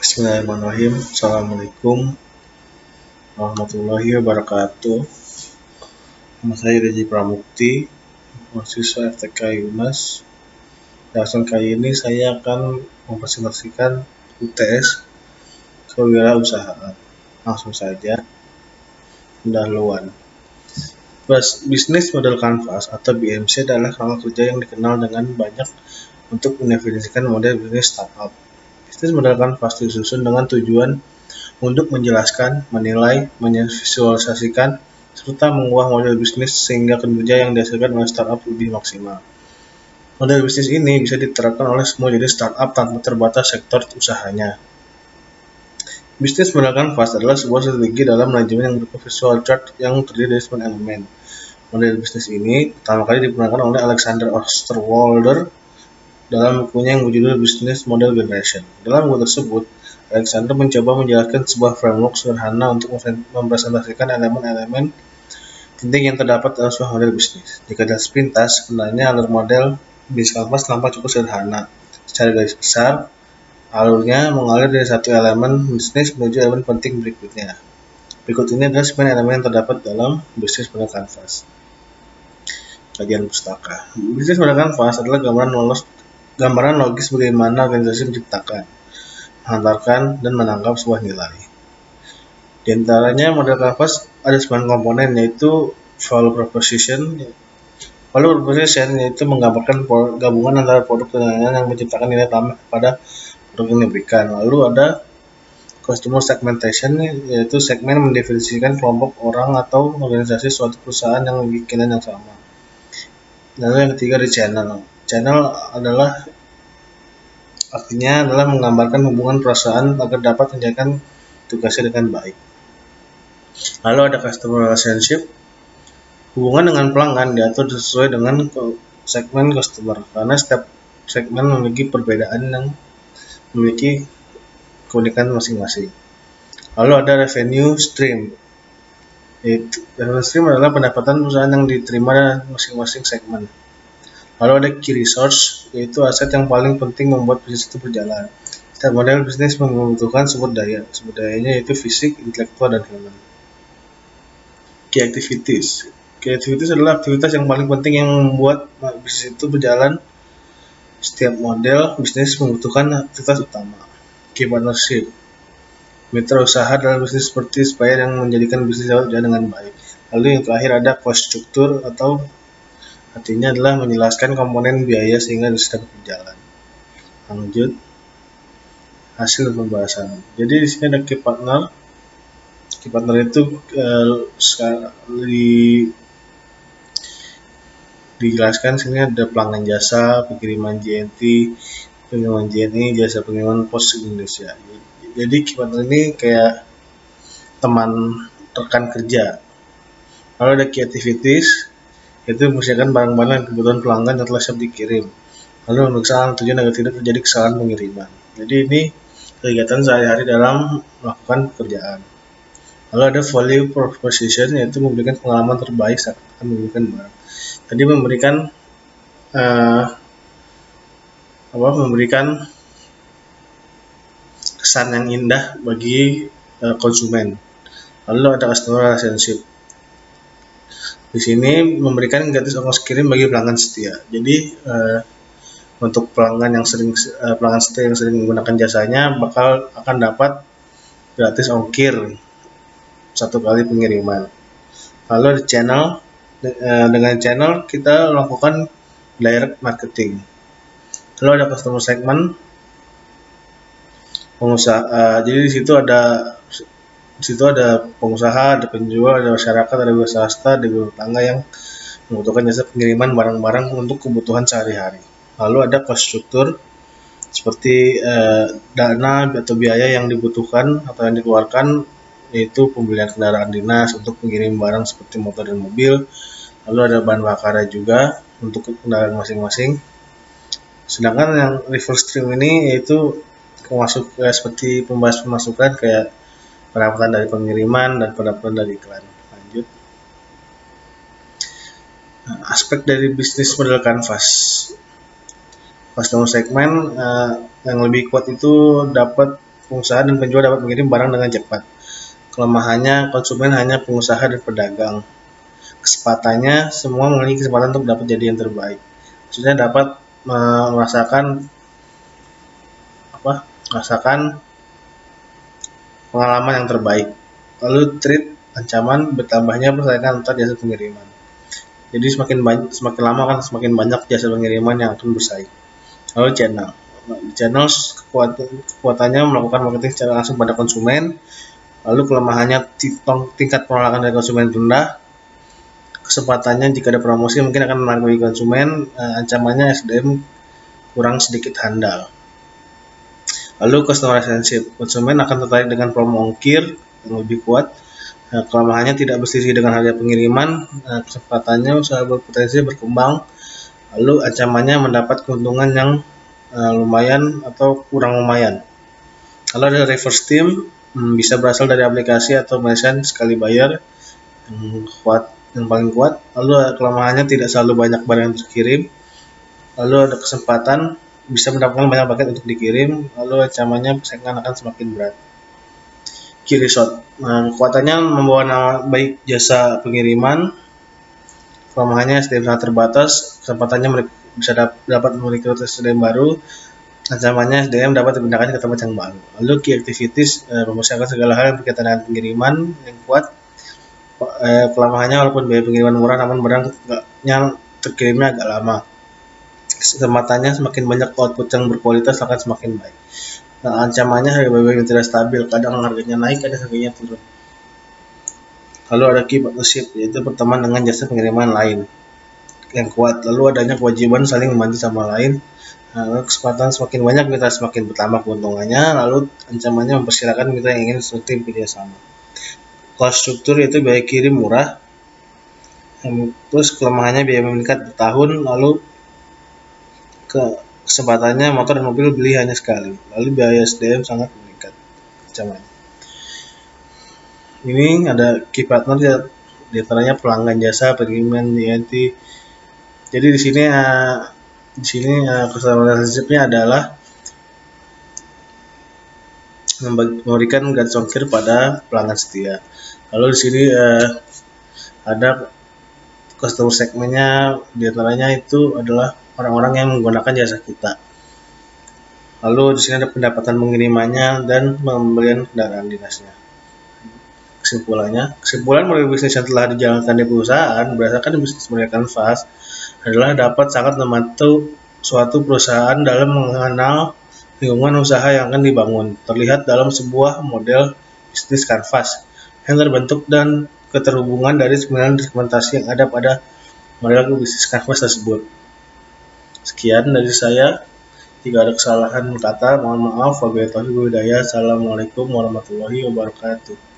Bismillahirrahmanirrahim. Assalamualaikum warahmatullahi wabarakatuh. Nama saya Reji Pramukti, mahasiswa FTK UNAS. Dalam kali ini saya akan mempresentasikan UTS Kewirausahaan. Langsung saja, pendahuluan. Bisnis model kanvas atau BMC adalah kerangka kerja yang dikenal dengan banyak untuk mendefinisikan model bisnis startup. Bisnis model kanvas disusun dengan tujuan untuk menjelaskan, menilai, memvisualisasikan, serta mengubah model bisnis sehingga kinerja yang dihasilkan oleh startup lebih maksimal. Model bisnis ini bisa diterapkan oleh semua jenis startup tanpa terbatas sektor usahanya. Bisnis model kanvas adalah sebuah strategi dalam manajemen yang berupa visual chart yang terdiri dari 9 elemen. Model bisnis ini pertama kali digunakan oleh Alexander Osterwalder dalam bukunya yang berjudul Business Model Generation. Dalam buku tersebut, Alexander mencoba menjelaskan sebuah framework sederhana untuk mempresentasikan elemen-elemen penting yang terdapat dalam sebuah model bisnis. Jika dilihat sepintas, sebenarnya alur model bisnis kanvas tampak cukup sederhana. Secara garis besar, alurnya mengalir dari satu elemen bisnis menuju elemen penting berikutnya. Berikut ini adalah 9 elemen yang terdapat dalam bisnis model kanvas. Kajian pustaka. Bisnis model kanvas adalah gambaran logis bagaimana organisasi menciptakan, menghantarkan, dan menangkap sebuah nilai. Di antaranya model kanvas ada 9 komponen, yaitu value proposition. Value proposition yaitu menggambarkan gabungan antara produk dan layanan yang menciptakan nilai tambah pada produk yang diberikan. Lalu ada customer segmentation, yaitu segmen mendefinisikan kelompok orang atau organisasi suatu perusahaan yang memiliki keinginan yang sama. Lalu yang ketiga ada channel. Channel artinya adalah menggambarkan hubungan perusahaan agar dapat menjalankan tugasnya dengan baik. Lalu ada customer relationship. Hubungan dengan pelanggan diatur sesuai dengan segmen customer, karena setiap segmen memiliki perbedaan yang memiliki keunikan masing-masing. Lalu ada revenue stream. Revenue stream adalah pendapatan perusahaan yang diterima dari masing-masing segmen. Lalu ada key resource, yaitu aset yang paling penting membuat bisnis itu berjalan. Setiap model bisnis membutuhkan sumber daya. Sumber dayanya yaitu fisik, intelektual, dan human. Key activities. Key activities adalah aktivitas yang paling penting yang membuat bisnis itu berjalan. Setiap model bisnis membutuhkan aktivitas utama. Key partnership. Mitra usaha dalam bisnis seperti supaya yang menjadikan bisnis berjalan dengan baik. Lalu yang terakhir ada cost structure, atau artinya adalah menjelaskan komponen biaya sehingga bisnis dapat berjalan. Lanjut, hasil pembahasan. Jadi di sini ada key partner. Key partner itu dijelaskan sini ada pelanggan jasa, pengiriman JNT, pengiriman JNI, jasa pengiriman pos Indonesia. Jadi key partner ini kayak teman rekan kerja. Lalu ada key activities, yaitu mempersiapkan barang-barang dan kebutuhan pelanggan yang telah siap dikirim. Lalu pemeriksaan tujuan agar tidak terjadi kesalahan pengiriman. Jadi ini kegiatan sehari-hari dalam melakukan pekerjaan. Lalu ada value proposition, yaitu memberikan pengalaman terbaik saat akan memberikan barang. Tadi memberikan kesan yang indah bagi konsumen. Lalu ada customer relationship. Di sini memberikan gratis ongkos kirim bagi pelanggan setia. Jadi untuk pelanggan setia yang sering menggunakan jasanya akan dapat gratis ongkir satu kali pengiriman. Lalu di channel, dengan channel kita melakukan direct marketing. Lalu ada customer segment, pengusaha. Jadi di situ ada pengusaha, ada penjual, ada masyarakat, ada swasta, ada ibu rumah tangga yang membutuhkan jasa pengiriman barang-barang untuk kebutuhan sehari-hari. Lalu ada cost structure, seperti dana atau biaya yang dibutuhkan atau yang dikeluarkan, yaitu pembelian kendaraan dinas untuk mengirim barang seperti motor dan mobil. Lalu ada bahan bakar juga untuk kendaraan masing-masing. Sedangkan yang reverse stream ini yaitu seperti pemasukan kayak pendapatan dari pengiriman dan pendapatan dari iklan. Lanjut. Aspek dari bisnis model kanvas. Customer segmen yang lebih kuat itu dapat pengusaha dan penjual dapat mengirim barang dengan cepat. Kelemahannya, konsumen hanya pengusaha dan pedagang. Kesempatannya, semua memiliki kesempatan untuk dapat jadi yang terbaik. Maksudnya dapat merasakan pengalaman yang terbaik. Lalu treat, ancaman bertambahnya persaingan antar jasa pengiriman. Jadi semakin lama kan semakin banyak jasa pengiriman yang akan bersaing. Lalu channel kekuatannya melakukan marketing secara langsung pada konsumen. Lalu kelemahannya tingkat penolakan dari konsumen rendah. Kesempatannya jika ada promosi mungkin akan menarik bagi konsumen. Ancamannya SDM kurang sedikit handal. Lalu customer relationship, konsumen akan tertarik dengan promo ongkir yang lebih kuat. Kelemahannya tidak berselisih dengan harga pengiriman. Kesempatannya usaha berpotensi berkembang. Lalu ancamannya mendapat keuntungan yang lumayan atau kurang lumayan. Kalau ada reverse team, bisa berasal dari aplikasi atau merchant sekali bayar yang paling kuat. Lalu kelemahannya tidak selalu banyak barang yang dikirim. Lalu ada kesempatan bisa mendapatkan banyak paket untuk dikirim. Lalu ancamannya persaingan akan semakin berat. Key result, kekuatannya membawa nama baik jasa pengiriman. Kelemahannya SDM sangat terbatas. Kesempatannya bisa dapat merekrut SDM baru. Ancamannya SDM dapat dipindahkan ke tempat yang baru. Lalu key activities, mempersiapkan segala hal yang berkaitan dengan pengiriman yang kuat. Kelemahannya walaupun biaya pengiriman murah namun barangnya terkirimnya agak lama. Kesempatannya semakin banyak output yang berkualitas akan semakin baik. Ancamannya harga BBM yang tidak stabil, kadang harganya naik, kadang harganya turun. Lalu ada key partnership, yaitu berteman dengan jasa pengiriman lain yang kuat. Lalu adanya kewajiban saling membantu sama lain. Kesempatan semakin banyak, mitra semakin bertambah keuntungannya. Lalu ancamannya mempersilahkan mitra yang ingin struktur kerjasama. Cost struktur itu biaya kirim murah. Terus kelemahannya biaya meningkat bertahun. Lalu kesempatannya motor dan mobil beli hanya sekali. Lalu biaya SDM sangat meningkat. Ancamannya. Ini ada key partner ya, diantaranya pelanggan jasa, pengiriman, DNT. Jadi di sini customer relationship-nya adalah memberikan gratis ongkir pada pelanggan setia. Lalu di sini ada customer segmennya, diantaranya itu adalah orang-orang yang menggunakan jasa kita. Lalu di sini ada pendapatan pengirimannya dan pembelian kendaraan dinasnya. Kesimpulan model bisnis yang telah dijalankan di perusahaan berdasarkan bisnis model Canvas adalah dapat sangat membantu suatu perusahaan dalam mengenal lingkungan usaha yang akan dibangun. Terlihat dalam sebuah model bisnis Canvas yang terbentuk dan keterhubungan dari 9 dokumentasi yang ada pada model bisnis Canvas tersebut. Sekian dari saya. Jika ada kesalahan kata, mohon maaf. Wabillahi taufiq wal hidayah. Assalamualaikum warahmatullahi wabarakatuh.